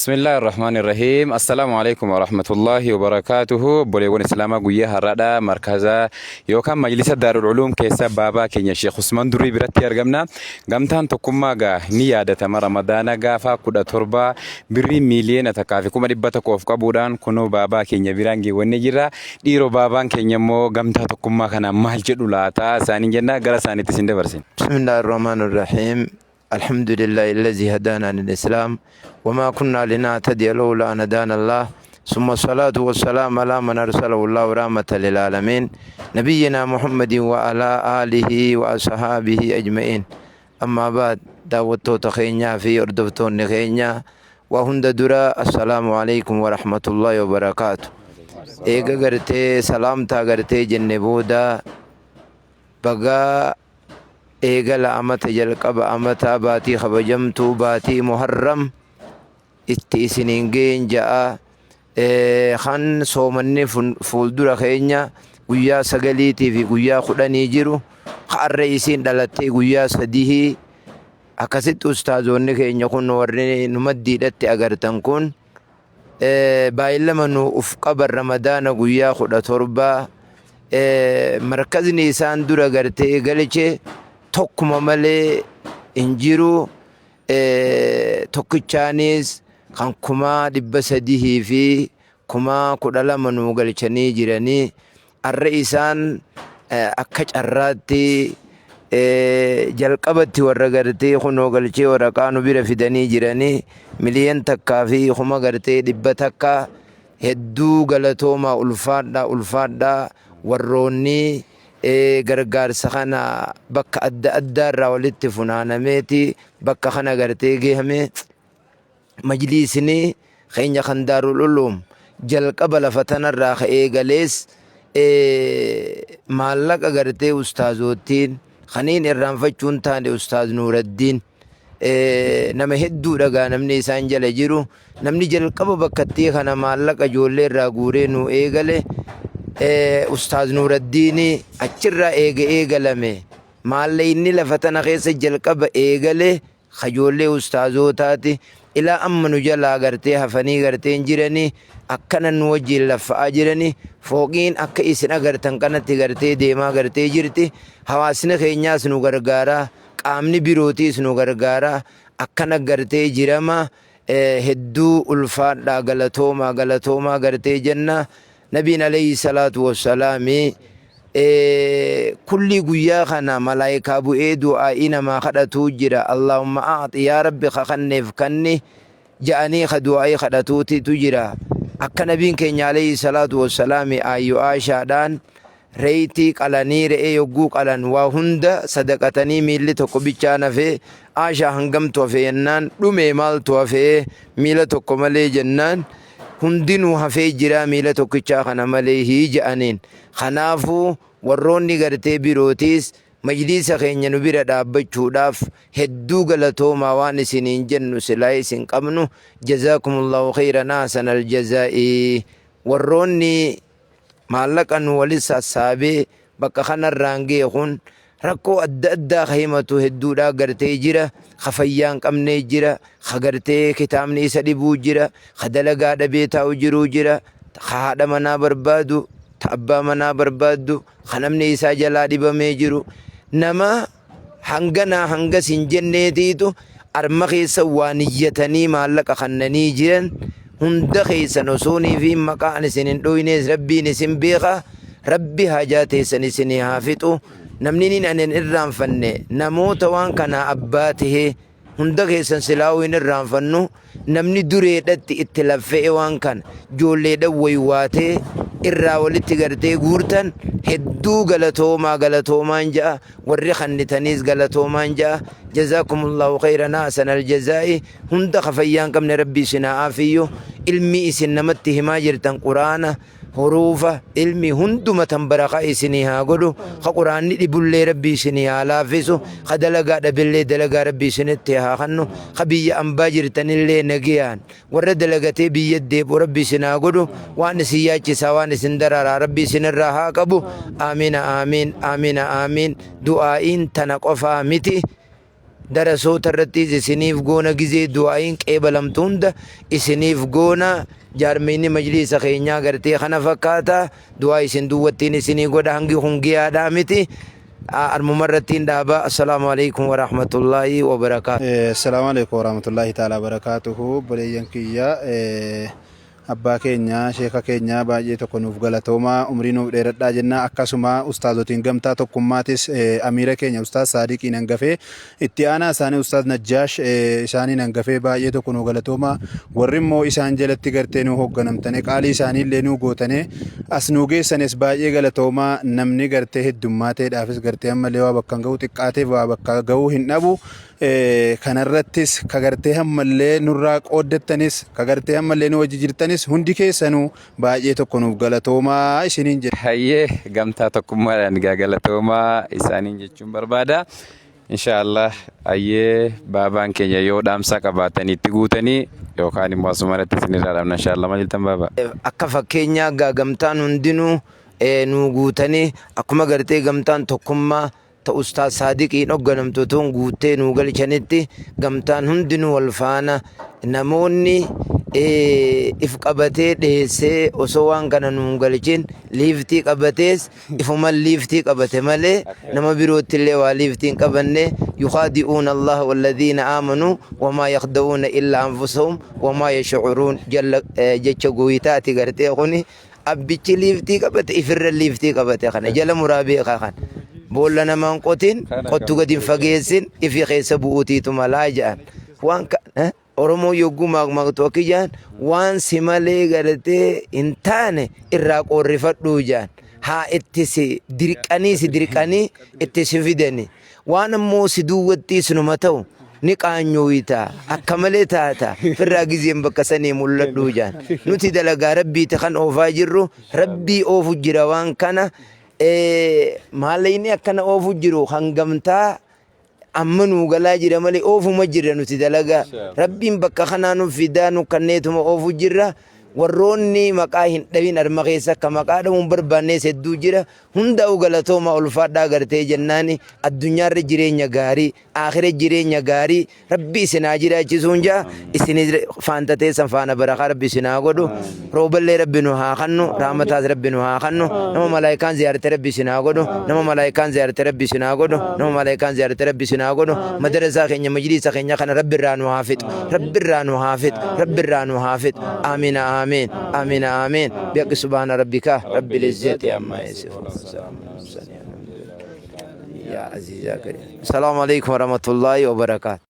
بسم الله الرحمن الرحيم السلام عليكم ورحمة الله وبركاته بوليون إسلاما قوية هرادا مركزا يوكام مجلس دار العلوم كيسا بابا كينيا شيخ عثمان دري براتي أرقمنا قمتان تقوما غا نيادة ما رمضانا غافا كودا تربا بري مليون تكافي كما دبتا كوف قبودان كنو بابا كينيا برانجي ونجرا ديرو بابا كينيا مو قمتا تقوما كنا مهلجد ولاتا ساني جنة غرا ساني تسند برسين. بسم الله الرحمن الرحيم الحمد لله الذي هدانا للإسلام وما كنا لنهتدي لولا أن هدانا الله ثم الصلاة والسلام على من أرسله الله رحمة للعالمين نبينا محمد وعلى آله وأصحابه أجمعين. أما بعد دعوتو تخينيا في أردفتو نخينيا وهند درا السلام عليكم ورحمة الله وبركاته. إيغا غرتي سلامتا غرتي جنبودا بغا eegala amata jalqaba amata baatii kabajamtuu baatii muharram itti isiniin geen ja'a kan soomanni fuuldura keenya guyyaa 9 fi guyyaa 10 jiru har'a isiin dhalattee guyyaa 3 akkasitti ustaazoonni keenya kun warri numaddiidhatti agartan kun baay'ilama nu uf qaban ramadaana guyyaa 17 markazni isaan dura gartee galche tokkuma malee injiru tokkichaanis kan 300 fi 12 nu galchanii jiranii arra isaan akka carraatti jalqabatti warra gartee kunoo galchee waraqaa nu bira fidanii jiranii miliyoon takkaa fi kuma gartee 100 takka hedduu galatooma ulfaadhaa warroonni gargaarsa kana bakka adda addaa irraa walitti funaanameeti bakka kana gartee geehame majliisni keenya kan daarul ulum jalqaba lafa tanarraa ka'ee galees maallaqa gartee ustaazootiin kaniin irraanfachuun taane ustaaz Nuuraddiin nama hedduu dhagaa namni isaan jala jiru namni jalqaba bakkattii kana maallaqa ijoollee irraa guuree nu eegale ustaaz Nuuraddiin achirraa eegalame maalle inni lafa tana keessa jalqaba eegale ijoollee ustaazootaati ilaa amma nu jalaa gartee hafanii garteen jiranii akkana nu wajjin lafa'aa jiranii fooqiin akka isin agartan kanatti gartee deemaa gartee jirti hawaasni keenyaas nu gargaaraa qaamni birootiis nu gargaaraa akkana gartee jirama hedduu ulfaadhaa galatoomaa gartee jenna. نبينا عليه الصلاة والسلام كل قيا خنا ملائكة أبو إيدو آئنا ما خدتو جرا اللهم أعطي يا ربي خنف كني جاني خدوائي خدتوتي تجرا أكا نبين كين عليه الصلاة والسلام آيو آشادان ريتي قلاني رئي يقوق قلان وهند صدقتني ميلي تقو بيچانا في آشا هنگم توفينان رمي مال توفي ميلي تقو ملي جنان hundinuu hafee jira miila tokkichaa kana malee hiija'aniin kanaafu warroonni gartee birootiis majliisa keenya nu bira dhaabbachuudhaaf hedduu galatoomaa waan isiniin jennu silaa isin qabnu jazaakumullahu khayran ahsanal jazaa'i warroonni maallaqa nu walis sassaabee bakka kanarraan ga'e kun rakkoo adda addaa himatu hedduudha gartee jira khafayyaan qabnee jira khagartee kitaabni isa dhibuu jira khadalagaa dhabee taa'u jiruu jira haadha manaa barbaadu abbaa manaa barbaadu khanamni isaa jalaa dhibamee jiru nama hanganaa hangas hin jenneetiitu arma keessa waan iyyatanii maallaqa kannanii jiran hunda keessan osoonii fi maqaan isin hin dhoynees rabbiin isin beeka rabbi haajaa teessan isinii haa fixu namni nin anen irraanfanne namoota waan kana abbaa tahee hunda keessan silaa'uu hin irraanfannu namni dureedhatti itti laffe'e waan kana ijoolleedhan waywaatee irraa walitti gartee guurtan hedduu galatoomaan ja'a warri kannitaniis galatoomaan ja'a jazaakumullahu khayran ahsanal jazaa'i hunda kafayyaan qabne rabbii isinaa aafiyyo ilmi isin namatti himaa jirtan quraana حروفا علمي هندو متنبرقا إسني هاقولو خقراني لبولي ربي سني هالافيسو خدلقا دبلي دلقا ربي سنتي هاخنو خبي أمباجر تنلي نقيان ورد لقتي بيدي بربي سناقولو وان سياجي سوان سندرار ربي سنرها هاقبو آمين آمين آمين آمين دعائين تنقفا متي darasoota irrattis isiniif goona gizee du'aayin qeebalamtu hunda isiniif goona jaarmeyni majliisa keenyaa gartee kana fakkaata du'aa isin duwwattiin isinii godha hangi hungiyaadhaa miti armumarrattiin dhaaba. Assalaamu alaikum warahmatullaahi wabarakaatu. Assalaamu alaikum warahmatullaahi ta'ala barakatuhu. Boleeyyan kiyya abbaa keenya sheeka keenya baay'ee tokko nuuf galatooma umrii nuuf dheeradhaa jenna. Akkasuma ustaazotiin gamtaa tokkummaatis amiira keenya ustaaz Saadiqiin hangafee itti aanaa isaanii ustaaz Najjaash isaaniin hangafee baay'ee tokko nuuf galatooma. Warri immoo isaan jalatti gartee nu hoogganamtane qaalii isaanii illee nu gootane as nu geessanes baay'ee galatooma. Namni gartee heddummateedhaafis gartee ammallee waa bakka ga'u xiqqaateef waa bakka ga'uu hin dhabu. Kanarrattis kagartee hammallee nurraa qooddattanis kagartee hammallee nu wajji jirtanis hundi keessanuu baay'ee tokko nuuf galatoomaa isiniin jedha. Hayyee gamtaa tokkummaadhaan galatoomaa isaaniin jechuun barbaada. Inshaallah hayyee baabaan keenya yoo dhaamsa qabaatanii itti guutanii yookaan immoo asumarratti isinirraa dhaabna inshaallah maal jettan baaba. Akka fakkeenyaa gamtaan hundinuu nu guutanii akkuma gartee gamtaan tokkummaa Ustaaz Saadiqiin hoogganamtuun guuttee nu galchanitti gamtaan hundinuu wal faana namoonni if qabatee dheessee osoo waan kana nu galchin liiftii qabatees ifuman liiftii qabate malee nama birootti illee waa liiftii hin qabanne yukhaadi'uuna Allah walladhiina aamanuu wamaa yakhda'uuna illaa anfusahum wamaa yashcuruun jecha gooyitaati gartee kuni abbichi liiftii qabate ifirra liiftii qabate kana jala muraa beekaa kana. Boolla namaan qotin qottu gadi hin fageessin ifi keessa bu'uutiitu malaa jedhan waan Oromoo yogguu maaqmaaqtu akka jedhan waan si malee galatee hin taane irraa qorrifadhuu jedhan haa itti si dirqanii itti si fidani waan ammoo si duwwattii sinuma ta'u ni qaanyooyitaa akka malee taata firraa gizeen bakka sanii mul'adhuu jedhan nuti dalagaa rabbiiti kan oofaa jirru rabbii oofu jira waan kana. Maallayni akkana oofu jiru hangamtaa amma nu galaa jira malee oofuma jirra nuti dalagaa rabbiin bakka kanaa nu fidaa nu kanneetuma oofu jirra. Warroonni maqaa hin dhabin arma keessa akka maqaa dhabuun barbaannes hedduu jira hunda galatooma ulfaadhaa gartee jennaani addunyaarra jireenya gaarii aakhira jireenya gaarii rabbi isinaa jiraachisuun jaa isin faantatee san faana barakaa rabbi isinaa godhu rooballee rabbi nu haa kannu raamataas rabbi nu haa kannu nama malaayikaan ziyaarate rabbi isinaa godhu nama malaayikaan ziyaarate rabbi isinaa godhu nama malaayikaan ziyaarate rabbi isinaa godhu madarasaa keenya majliisa keenya kana rabbi irraa nu haa fixu rabbi irraa nu haa fixu rabbi irraa nu haa fixu aamiina آمين آمين آمين بيك سبحان ربك رب العزة عما يصفون يا عزيز يا كريم السلام عليكم ورحمة الله وبركاته.